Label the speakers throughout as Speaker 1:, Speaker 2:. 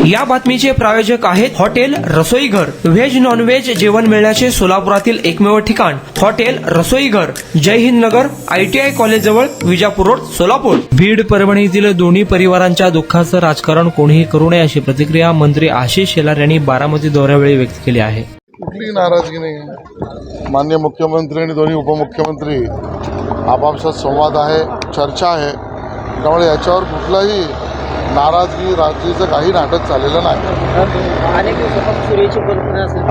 Speaker 1: या बातमीचे प्रायोजक आहेत हॉटेल रसोईघर। व्हेज नॉन व्हेज जेवण मिळण्याचे सोलापुरातील एकमेव ठिकाण हॉटेल रसोईघर, जय हिंद नगर, ITI कॉलेज जवळ, विजापूर रोड, सोलापूर। बीड परभणीतील दोन्ही परिवारांच्या दुःखाचं राजकारण कोणीही करू नये अशी प्रतिक्रिया मंत्री आशिष शेलार यांनी बारामती दौऱ्यावेळी व्यक्त केली आहे।
Speaker 2: कुठली नाराजगी नाही। माननीय मुख्यमंत्री आणि दोन्ही उपमुख्यमंत्री आपापसात संवाद आहे, चर्चा आहे, त्यामुळे याच्यावर कुठलाही नाराजगी राजकीचं काही नाटक चाललेलं नाही।
Speaker 3: अनेक दिवसापासून सूर्याची प्रकरण असेल,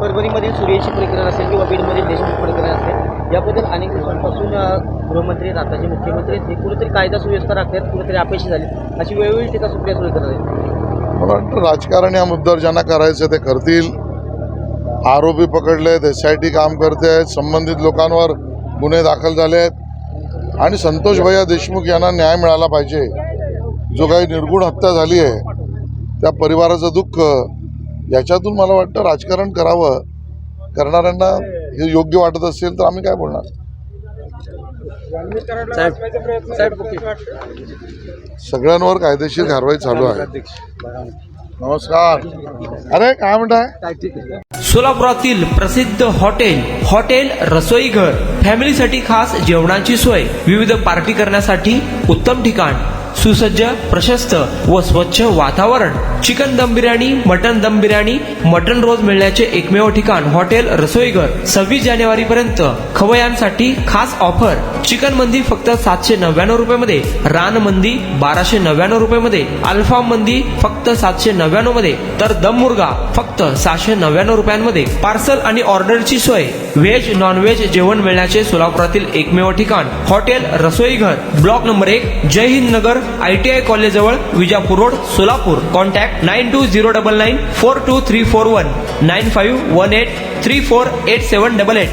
Speaker 3: परभणीमधील सूर्याची प्रकरण असेल किंवा बीडमधील देशमुख प्रकरण असेल, याबद्दल अनेक दिवसांपासून गृहमंत्री, राज्याचे मुख्यमंत्री ते कुठेतरी कायदा सुव्यवस्था राखतात, कुठेतरी अपयशी झाली अशी वेळोवेळी टीका सुप्रिया सुळे करत आहेत।
Speaker 2: मला वाटतं राजकारण या मुद्द्यावर ज्यांना करायचं ते करतील। आरोपी पकडलेत, SIT काम करते आहेत, संबंधित लोकांवर गुन्हे दाखल झाले आहेत आणि संतोष भैया देशमुख यांना न्याय मिळाला पाहिजे। जो काही निर्गुण हत्या झाली आहे त्या परिवाराचं दुःख, याच्यातून मला वाटतं राजकारण करावं। करणाऱ्यांना हे योग्य वाटत असेल तर आम्ही काय बोलणार। सगळ्यांवर कायदेशीर कारवाई चालू आहे। नमस्कार। अरे काय म्हणताय?
Speaker 1: सोलापुरातील प्रसिद्ध हॉटेल रसोईघर, फॅमिलीसाठी खास जेवणाची सोय, विविध पार्टी करण्यासाठी उत्तम ठिकाण, सुसज्ज, प्रशस्त व स्वच्छ वातावरण, चिकन दम बिर्याणी, मटन दम बिर्याणी, मटन रोज मिळण्याचे एकमेव ठिकाण हॉटेल रसोईघर। 26 जानेवारी पर्यंत खवय्यांसाठी खास ऑफर। चिकन मंदी फक्त 799 रुपये, रान मंदी 1299 रुपये, अल्फाम मंदी फक्त 799 तर दम मुर्गा फक्त 699 रुपयांमध्ये। पार्सल आणि ऑर्डरची सोय, व्हेज नॉन व्हेज जेवण मिळण्याचे सोलापुरातील एकमेव ठिकाण हॉटेल रसोईघर, ब्लॉक नंबर 1, जय हिंद नगर, ITI कॉलेज जवळ, विजापूर रोड, सोलापूर। कॉन्टॅक्ट 9209942341 9518348788।